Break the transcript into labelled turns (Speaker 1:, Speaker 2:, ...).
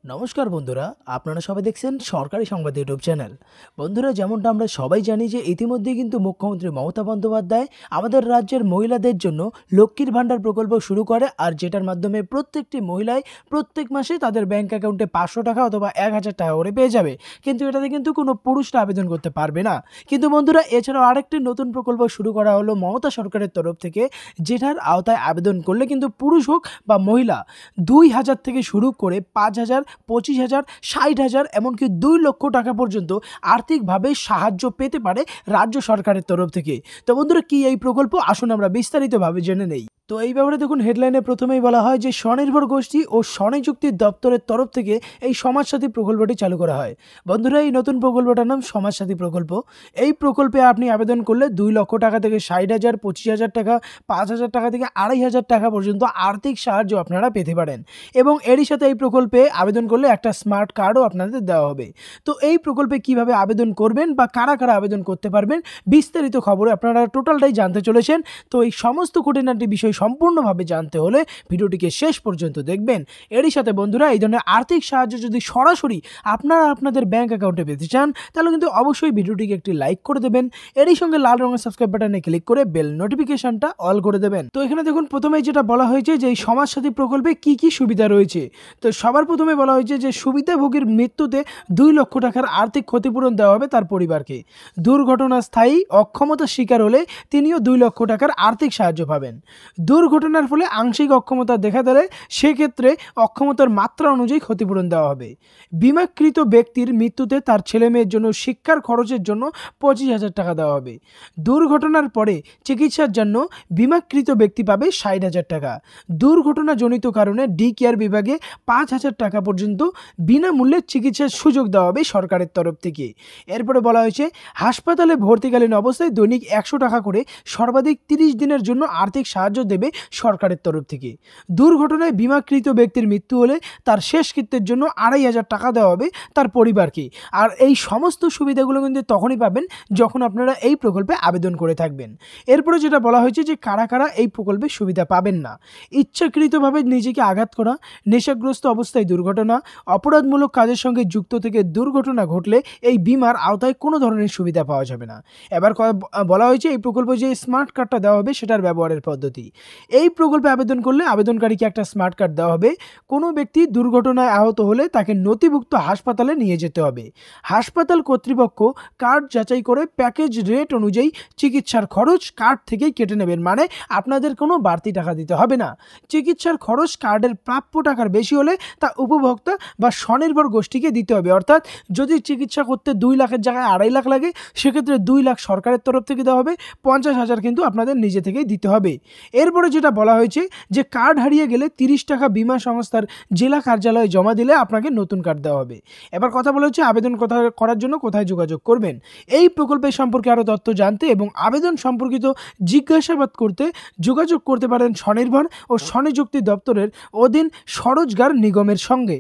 Speaker 1: নমস্কার বন্ধুরা, আপনারা সবাই দেখছেন সরকারি সংবাদ ইউটিউব চ্যানেল। বন্ধুরা, যেমনটা আমরা সবাই জানি যে ইতিমধ্যেই কিন্তু মুখ্যমন্ত্রী মমতা বন্দ্যোপাধ্যায় আমাদের রাজ্যের মহিলাদের জন্য লক্ষ্মীর ভাণ্ডার প্রকল্প শুরু করে, আর যেটার মাধ্যমে প্রত্যেকটি মহিলাই প্রত্যেক মাসে তাদের ব্যাংক অ্যাকাউন্টে 500 টাকা অথবা 1000 টাকা করে পেয়ে যাবে। কিন্তু এটাতে কিন্তু কোনো পুরুষরা আবেদন করতে পারবে না। কিন্তু বন্ধুরা, এছাড়াও আরেকটি নতুন প্রকল্প শুরু করা হলো মমতা সরকারের তরফ থেকে, যেটার আওতায় আবেদন করলে কিন্তু পুরুষ হোক বা মহিলা 2000 থেকে শুরু করে 5000, 25,000, 60,000 এমনকি 2 লক্ষ টাকা পর্যন্ত আর্থিকভাবে সাহায্য পেতে পারে রাজ্য সরকারের তরফ থেকে। তো বন্ধুরা, কি এই প্রকল্প, আসুন আমরা বিস্তারিতভাবে জেনে নেই। তো এই ব্যাপারে দেখুন, হেডলাইনে প্রথমেই বলা হয় যে স্বনির্ভর গোষ্ঠী ও স্বনিযুক্তি দপ্তরের তরফ থেকে এই সমাজসাথী প্রকল্পটি চালু করা হয়। বন্ধুরা, এই নতুন প্রকল্পটার নাম সমাজসাথী প্রকল্প। এই প্রকল্পে আপনি আবেদন করলে 2 লক্ষ টাকা থেকে 60,000, 25,000 টাকা, 5,000 টাকা থেকে 2,500 টাকা পর্যন্ত আর্থিক সাহায্য আপনারা পেতে পারেন। এবং এরই সাথে এই প্রকল্পে আবেদন করলে একটা স্মার্ট কার্ডও আপনাদের দেওয়া হবে। তো এই প্রকল্পে কিভাবে আবেদন করবেন বা কারা কারা আবেদন করতে পারবেন, বিস্তারিত খবরে আপনারা টোটালটাই জানতে চলেছেন। তো এই সমস্ত খুঁটিনাটি বিষয় সম্পূর্ণভাবে জানতে হলে ভিডিওটিকে শেষ পর্যন্ত দেখবেন। এরই সাথে বন্ধুরা, এই ধরনের আর্থিক সাহায্য যদি সরাসরি আপনারা আপনাদের ব্যাংক অ্যাকাউন্টে পেতে চান, তাহলে কিন্তু অবশ্যই ভিডিওটিকে একটি লাইক করে দেবেন। এরই সঙ্গে লাল রঙের সাবস্ক্রাইব বাটনে ক্লিক করে বেল নোটিফিকেশনটা অল করে দেবেন। তো এখানে দেখুন, প্রথমেই যেটা বলা হয়েছে যে এই সমাজসাথী প্রকল্পে কি কি সুবিধা রয়েছে। তো সবার প্রথমে বলা হয়েছে যে সুবিধাভোগীর মৃত্যুতে 2 লক্ষ টাকার আর্থিক ক্ষতিপূরণ দেওয়া হবে তার পরিবারকে। দুর্ঘটনা স্থায়ী অক্ষমতার শিকার হলে তিনিও 2 লক্ষ টাকার আর্থিক সাহায্য পাবেন। দুর্ঘটনার ফলে আংশিক অক্ষমতা দেখা দিলে সেক্ষেত্রে অক্ষমতার মাত্রা অনুযায়ী ক্ষতিপূরণ দেওয়া হবে। বিমাকৃত ব্যক্তির মৃত্যুতে তার ছেলে মেয়ের জন্য শিক্ষার খরচের জন্য 25,000 টাকা দেওয়া হবে। দুর্ঘটনার পরে চিকিৎসার জন্য বিমাকৃত ব্যক্তি পাবে 60,000 টাকা। দুর্ঘটনাজনিত কারণে ডি কেয়ার বিভাগে 5,000 টাকা পর্যন্ত বিনামূল্যে চিকিৎসার সুযোগ দেওয়া হবে সরকারের তরফ থেকে। এরপরে বলা হয়েছে হাসপাতালে ভর্তিকালীন অবস্থায় দৈনিক 100 টাকা করে সর্বাধিক 30 দিনের জন্য আর্থিক সাহায্য দেবে সরকারের তরফ থেকে। দুর্ঘটনায় বিমাকৃত ব্যক্তির মৃত্যু হলে তার শেষকৃত্যের জন্য 2,500 টাকা দেওয়া হবে তার পরিবারকে। আর এই সমস্ত সুবিধাগুলো কিন্তু তখনই পাবেন যখন আপনারা এই প্রকল্পে আবেদন করে থাকবেন। এরপরে যেটা বলা হয়েছে যে কারা কারা এই প্রকল্পের সুবিধা পাবেন না। ইচ্ছাকৃতভাবে নিজেকে আঘাত করা, নেশাগ্রস্ত অবস্থায় দুর্ঘটনা, অপরাধমূলক কাজের সঙ্গে যুক্ত থেকে দুর্ঘটনা ঘটলে এই বিমার আওতায় কোনো ধরনের সুবিধা পাওয়া যাবে না। এবার বলা হয়েছে এই প্রকল্পে যে স্মার্ট কার্ডটা দেওয়া হবে সেটার ব্যবহারের পদ্ধতি। এই প্রকল্পে আবেদন করলে আবেদনকারীকে একটা স্মার্ট কার্ড দেওয়া হবে। কোনো ব্যক্তি দুর্ঘটনায় আহত হলে তাকে নথিভুক্ত হাসপাতালে নিয়ে যেতে হবে। হাসপাতাল কর্তৃপক্ষ কার্ড যাচাই করে প্যাকেজ রেট অনুযায়ী চিকিৎসার খরচ কার্ড থেকেই কেটে নেবেন, মানে আপনাদের কোনো বাড়তি টাকা দিতে হবে না। চিকিৎসার খরচ কার্ডের প্রাপ্য টাকার বেশি হলে তা উপভোক্তা বা স্বনির্ভর গোষ্ঠীকে দিতে হবে। অর্থাৎ যদি চিকিৎসা করতে 2 লাখের জায়গায় 2.5 লাখ লাগে, সেক্ষেত্রে 2 লাখ সরকারের তরফ থেকে দেওয়া হবে, 50,000 কিন্তু আপনাদের নিজে থেকেই দিতে হবে। এরপরে যেটা বলা হয়েছে যে কার্ড হারিয়ে গেলে 30 টাকা বীমা সংস্থার জেলা কার্যালয়ে জমা দিলে আপনাকে নতুন কার্ড দেওয়া হবে। এবার কথা বলা হচ্ছে আবেদন করার জন্য কোথায় যোগাযোগ করবেন। এই প্রকল্পের সম্পর্কে আরও তথ্য জানতে এবং আবেদন সম্পর্কিত জিজ্ঞাসাবাদ করতে যোগাযোগ করতে পারেন স্বনির্ভর ও স্বনিযুক্তি দপ্তরের অধীন স্বরোজগার নিগমের সঙ্গে।